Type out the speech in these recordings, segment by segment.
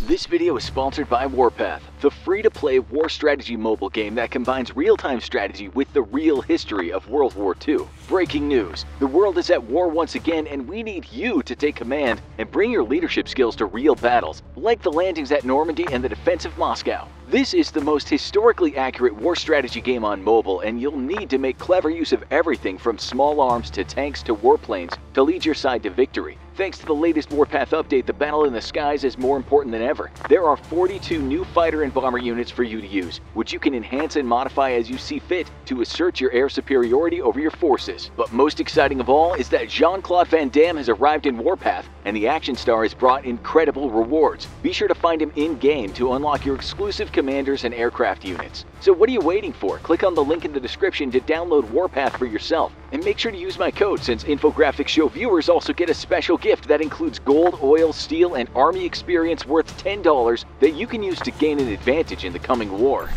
This video is sponsored by Warpath, the free-to-play war strategy mobile game that combines real-time strategy with the real history of World War II. Breaking news: the world is at war once again, and we need you to take command and bring your leadership skills to real battles, like the landings at Normandy and the defense of Moscow. This is the most historically accurate war strategy game on mobile, and you'll need to make clever use of everything from small arms to tanks to warplanes to lead your side to victory. Thanks to the latest Warpath update, the battle in the skies is more important than ever. There are 42 new fighter and bomber units for you to use, which you can enhance and modify as you see fit to assert your air superiority over your forces. But most exciting of all is that Jean-Claude Van Damme has arrived in Warpath, and the action star has brought incredible rewards. Be sure to find him in-game to unlock your exclusive commanders and aircraft units. So what are you waiting for? Click on the link in the description to download Warpath for yourself. And make sure to use my code, since Infographics Show viewers also get a special gift that includes gold, oil, steel, and army experience worth $10 that you can use to gain an advantage in the coming war.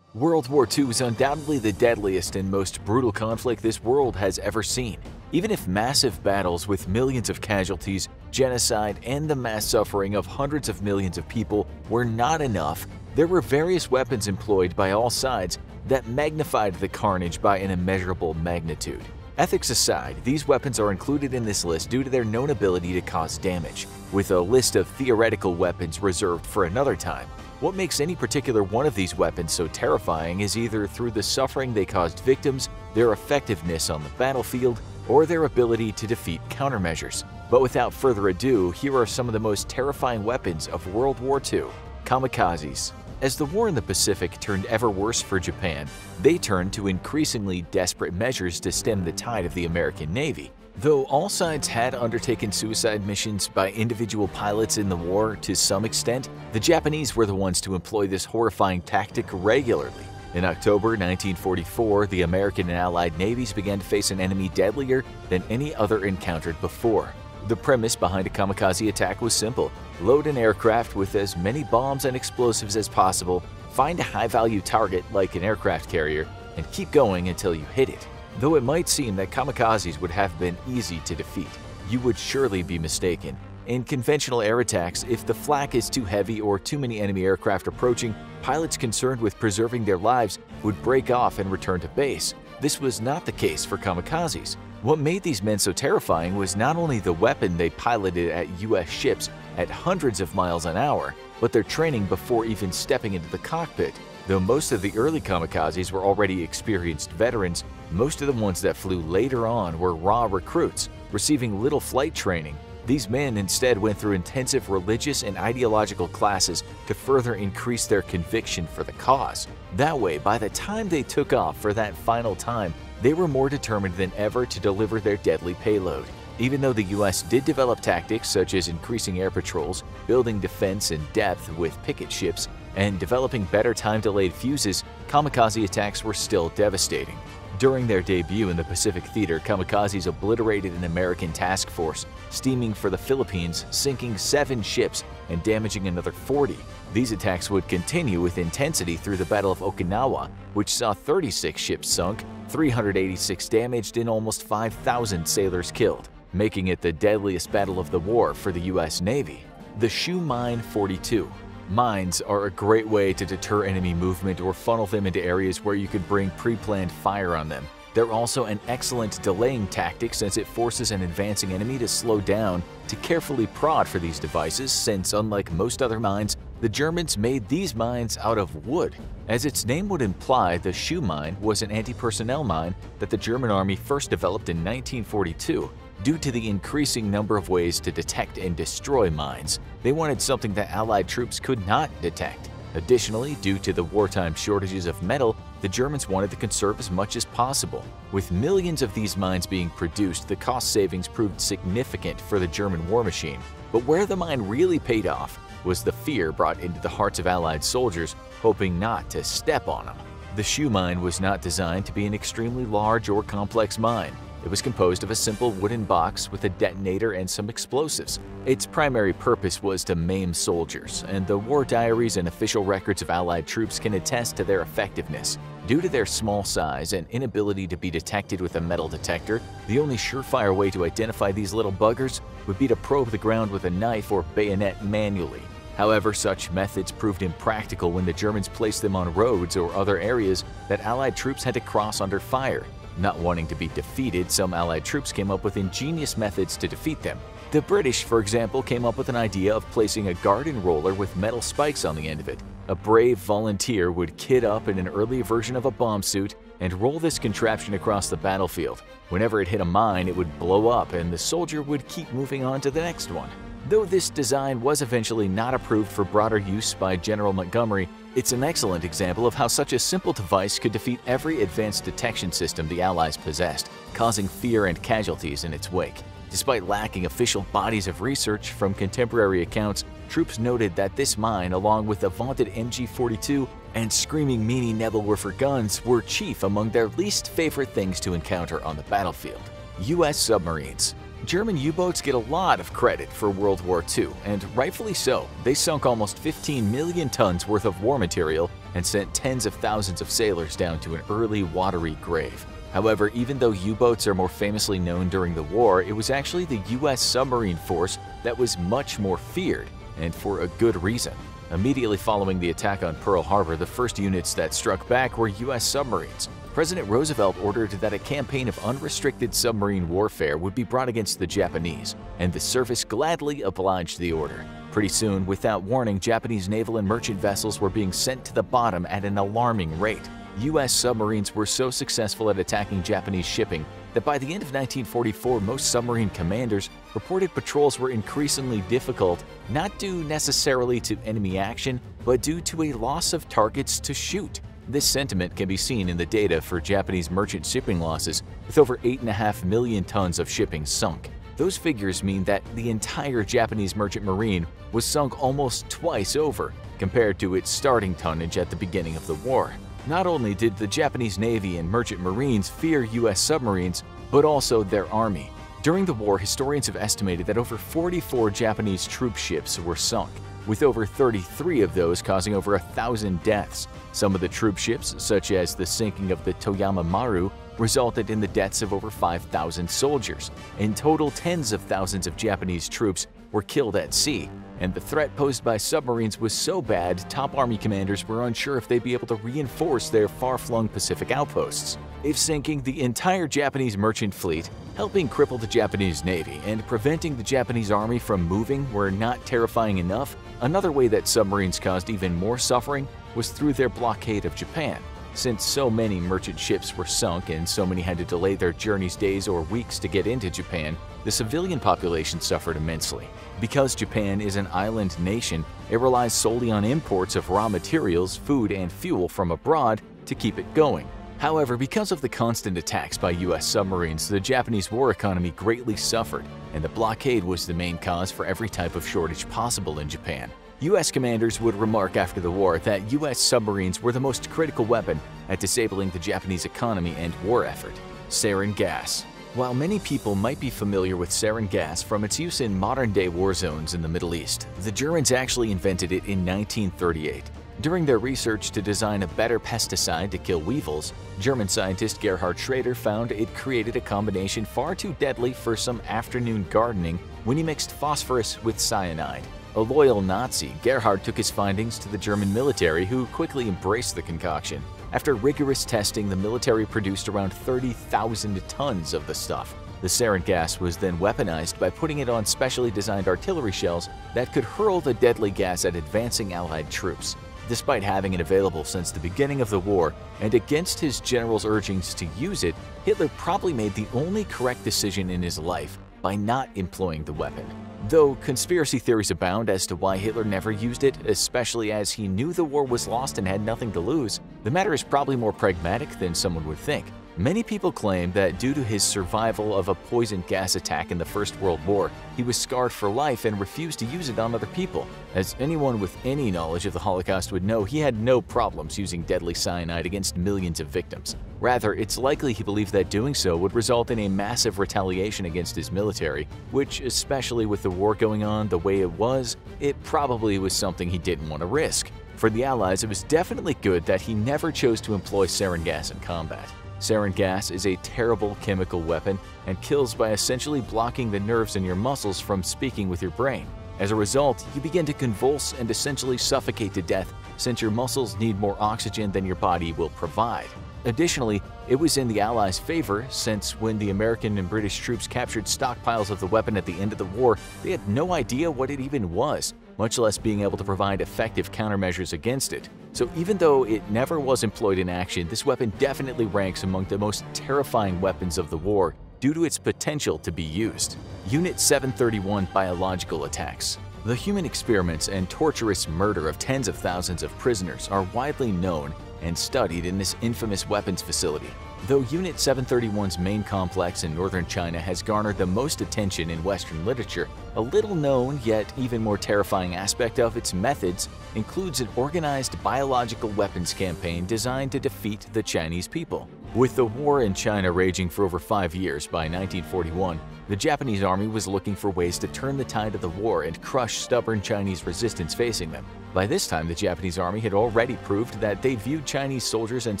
World War II is undoubtedly the deadliest and most brutal conflict this world has ever seen. Even if massive battles with millions of casualties, genocide, and the mass suffering of hundreds of millions of people were not enough, there were various weapons employed by all sides that magnified the carnage by an immeasurable magnitude. Ethics aside, these weapons are included in this list due to their known ability to cause damage, with a list of theoretical weapons reserved for another time. What makes any particular one of these weapons so terrifying is either through the suffering they caused victims, their effectiveness on the battlefield, or their ability to defeat countermeasures. But without further ado, here are some of the most terrifying weapons of World War II. Kamikazes. As the war in the Pacific turned ever worse for Japan, they turned to increasingly desperate measures to stem the tide of the American Navy. Though all sides had undertaken suicide missions by individual pilots in the war to some extent, the Japanese were the ones to employ this horrifying tactic regularly. In October 1944, the American and Allied navies began to face an enemy deadlier than any other encountered before. The premise behind a kamikaze attack was simple: load an aircraft with as many bombs and explosives as possible, find a high-value target like an aircraft carrier, and keep going until you hit it. Though it might seem that kamikazes would have been easy to defeat, you would surely be mistaken. In conventional air attacks, if the flak is too heavy or too many enemy aircraft approaching, pilots concerned with preserving their lives would break off and return to base. This was not the case for kamikazes. What made these men so terrifying was not only the weapon they piloted at US ships at hundreds of miles an hour, but their training before even stepping into the cockpit. Though most of the early kamikazes were already experienced veterans, most of the ones that flew later on were raw recruits, receiving little flight training. These men instead went through intensive religious and ideological classes to further increase their conviction for the cause. That way, by the time they took off for that final time, they were more determined than ever to deliver their deadly payload. Even though the US did develop tactics such as increasing air patrols, building defense in depth with picket ships, and developing better time-delayed fuses, kamikaze attacks were still devastating. During their debut in the Pacific Theater, kamikazes obliterated an American task force, steaming for the Philippines, sinking 7 ships and damaging another 40. These attacks would continue with intensity through the Battle of Okinawa, which saw 36 ships sunk, 386 damaged, and almost 5,000 sailors killed, making it the deadliest battle of the war for the US Navy. The Shoe Mine 42. Mines are a great way to deter enemy movement or funnel them into areas where you could bring pre-planned fire on them. They're also an excellent delaying tactic since it forces an advancing enemy to slow down to carefully prod for these devices, since unlike most other mines, the Germans made these mines out of wood. As its name would imply, the Shoe Mine was an anti-personnel mine that the German army first developed in 1942. Due to the increasing number of ways to detect and destroy mines, they wanted something that Allied troops could not detect. Additionally, due to the wartime shortages of metal, the Germans wanted to conserve as much as possible. With millions of these mines being produced, the cost savings proved significant for the German war machine. But where the mine really paid off was the fear brought into the hearts of Allied soldiers, hoping not to step on them. The Shoe Mine was not designed to be an extremely large or complex mine. It was composed of a simple wooden box with a detonator and some explosives. Its primary purpose was to maim soldiers, and the war diaries and official records of Allied troops can attest to their effectiveness. Due to their small size and inability to be detected with a metal detector, the only surefire way to identify these little buggers would be to probe the ground with a knife or bayonet manually. However, such methods proved impractical when the Germans placed them on roads or other areas that Allied troops had to cross under fire. Not wanting to be defeated, some Allied troops came up with ingenious methods to defeat them. The British, for example, came up with an idea of placing a garden roller with metal spikes on the end of it. A brave volunteer would kit up in an early version of a bomb suit and roll this contraption across the battlefield. Whenever it hit a mine, it would blow up and the soldier would keep moving on to the next one. Though this design was eventually not approved for broader use by General Montgomery, it's an excellent example of how such a simple device could defeat every advanced detection system the Allies possessed, causing fear and casualties in its wake. Despite lacking official bodies of research from contemporary accounts, troops noted that this mine, along with the vaunted MG-42 and Screaming Meanie Nebelwerfer guns, were chief among their least favorite things to encounter on the battlefield. U.S. submarines. German U-boats get a lot of credit for World War II, and rightfully so. They sunk almost 15 million tons worth of war material and sent tens of thousands of sailors down to an early watery grave. However, even though U-boats are more famously known during the war, it was actually the U.S. submarine force that was much more feared, and for a good reason. Immediately following the attack on Pearl Harbor, the first units that struck back were U.S. submarines. President Roosevelt ordered that a campaign of unrestricted submarine warfare would be brought against the Japanese, and the service gladly obliged the order. Pretty soon, without warning, Japanese naval and merchant vessels were being sent to the bottom at an alarming rate. U.S. submarines were so successful at attacking Japanese shipping that by the end of 1944, most submarine commanders reported patrols were increasingly difficult, not due necessarily to enemy action, but due to a loss of targets to shoot. This sentiment can be seen in the data for Japanese merchant shipping losses, with over 8.5 million tons of shipping sunk. Those figures mean that the entire Japanese merchant marine was sunk almost twice over compared to its starting tonnage at the beginning of the war. Not only did the Japanese Navy and merchant marines fear U.S. submarines, but also their army. During the war, historians have estimated that over 44 Japanese troop ships were sunk, with over 33 of those causing over 1,000 deaths. Some of the troop ships, such as the sinking of the Toyama Maru, resulted in the deaths of over 5,000 soldiers. In total, tens of thousands of Japanese troops were killed at sea, and the threat posed by submarines was so bad, top army commanders were unsure if they'd be able to reinforce their far-flung Pacific outposts. If sinking the entire Japanese merchant fleet, helping cripple the Japanese Navy, and preventing the Japanese army from moving were not terrifying enough, another way that submarines caused even more suffering was through their blockade of Japan. Since so many merchant ships were sunk and so many had to delay their journeys days or weeks to get into Japan, the civilian population suffered immensely. Because Japan is an island nation, it relies solely on imports of raw materials, food, and fuel from abroad to keep it going. However, because of the constant attacks by U.S. submarines, the Japanese war economy greatly suffered, and the blockade was the main cause for every type of shortage possible in Japan. U.S. commanders would remark after the war that U.S. submarines were the most critical weapon at disabling the Japanese economy and war effort. Sarin gas. While many people might be familiar with sarin gas from its use in modern-day war zones in the Middle East, the Germans actually invented it in 1938. During their research to design a better pesticide to kill weevils, German scientist Gerhard Schrader found it created a combination far too deadly for some afternoon gardening when he mixed phosphorus with cyanide. A loyal Nazi, Gerhard took his findings to the German military, who quickly embraced the concoction. After rigorous testing, the military produced around 30,000 tons of the stuff. The sarin gas was then weaponized by putting it on specially designed artillery shells that could hurl the deadly gas at advancing Allied troops. Despite having it available since the beginning of the war, and against his general's urgings to use it, Hitler probably made the only correct decision in his life by not employing the weapon. Though conspiracy theories abound as to why Hitler never used it, especially as he knew the war was lost and had nothing to lose, the matter is probably more pragmatic than someone would think. Many people claim that due to his survival of a poison gas attack in the First World War, he was scarred for life and refused to use it on other people. As anyone with any knowledge of the Holocaust would know, he had no problems using deadly cyanide against millions of victims. Rather, it's likely he believed that doing so would result in a massive retaliation against his military, which, especially with the war going on the way it was, it probably was something he didn't want to risk. For the Allies, it was definitely good that he never chose to employ sarin gas in combat. Sarin gas is a terrible chemical weapon and kills by essentially blocking the nerves in your muscles from speaking with your brain. As a result, you begin to convulse and essentially suffocate to death since your muscles need more oxygen than your body will provide. Additionally, it was in the Allies' favor since when the American and British troops captured stockpiles of the weapon at the end of the war, they had no idea what it even was, much less being able to provide effective countermeasures against it. So even though it never was employed in action, this weapon definitely ranks among the most terrifying weapons of the war due to its potential to be used. Unit 731 Biological Attacks. The human experiments and torturous murder of tens of thousands of prisoners are widely known and studied in this infamous weapons facility. Though Unit 731's main complex in northern China has garnered the most attention in Western literature, a little known yet even more terrifying aspect of its methods includes an organized biological weapons campaign designed to defeat the Chinese people. With the war in China raging for over 5 years by 1941, the Japanese army was looking for ways to turn the tide of the war and crush stubborn Chinese resistance facing them. By this time, the Japanese army had already proved that they viewed Chinese soldiers and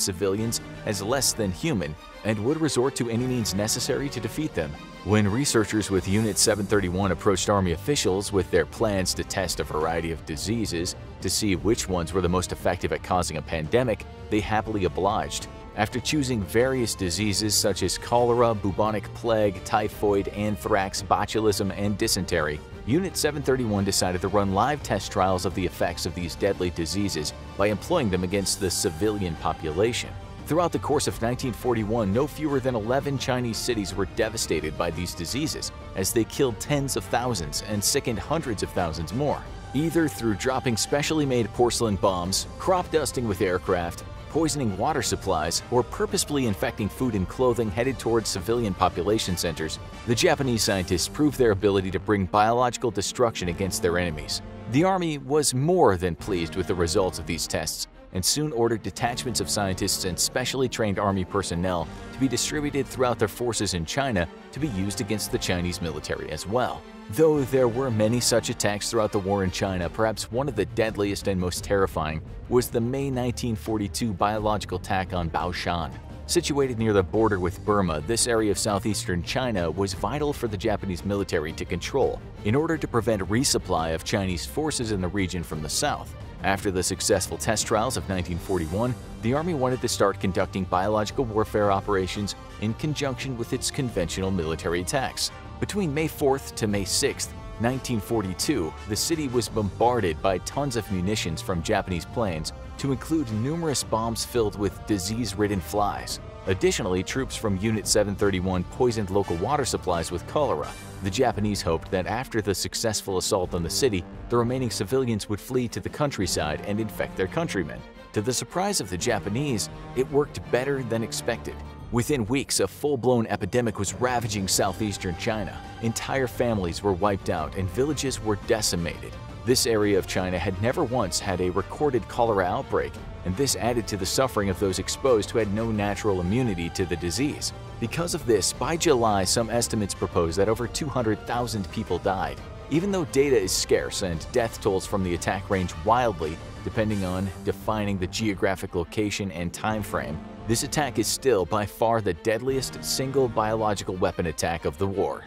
civilians as less than human and would resort to any means necessary to defeat them. When researchers with Unit 731 approached army officials with their plans to test a variety of diseases to see which ones were the most effective at causing a pandemic, they happily obliged. After choosing various diseases such as cholera, bubonic plague, typhoid, anthrax, botulism, and dysentery, Unit 731 decided to run live test trials of the effects of these deadly diseases by employing them against the civilian population. Throughout the course of 1941, no fewer than 11 Chinese cities were devastated by these diseases, as they killed tens of thousands and sickened hundreds of thousands more, either through dropping specially made porcelain bombs, crop dusting with aircraft, poisoning water supplies, or purposefully infecting food and clothing headed towards civilian population centers. The Japanese scientists proved their ability to bring biological destruction against their enemies. The army was more than pleased with the results of these tests and soon ordered detachments of scientists and specially trained army personnel to be distributed throughout their forces in China to be used against the Chinese military as well. Though there were many such attacks throughout the war in China, perhaps one of the deadliest and most terrifying was the May 1942 biological attack on Baoshan. Situated near the border with Burma, this area of southeastern China was vital for the Japanese military to control in order to prevent resupply of Chinese forces in the region from the south. After the successful test trials of 1941, the army wanted to start conducting biological warfare operations in conjunction with its conventional military attacks. Between May 4th to May 6th, 1942, the city was bombarded by tons of munitions from Japanese planes, to include numerous bombs filled with disease-ridden flies. Additionally, troops from Unit 731 poisoned local water supplies with cholera. The Japanese hoped that after the successful assault on the city, the remaining civilians would flee to the countryside and infect their countrymen. To the surprise of the Japanese, it worked better than expected. Within weeks, a full-blown epidemic was ravaging southeastern China. Entire families were wiped out and villages were decimated. This area of China had never once had a recorded cholera outbreak, and this added to the suffering of those exposed who had no natural immunity to the disease. Because of this, by July, some estimates propose that over 200,000 people died. Even though data is scarce and death tolls from the attack range wildly, depending on defining the geographic location and time frame, this attack is still by far the deadliest single biological weapon attack of the war.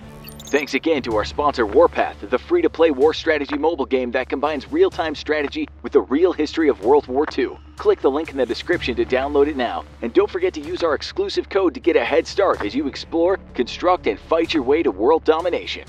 Thanks again to our sponsor Warpath, the free-to-play war strategy mobile game that combines real-time strategy with the real history of World War II. Click the link in the description to download it now, and don't forget to use our exclusive code to get a head start as you explore, construct, and fight your way to world domination.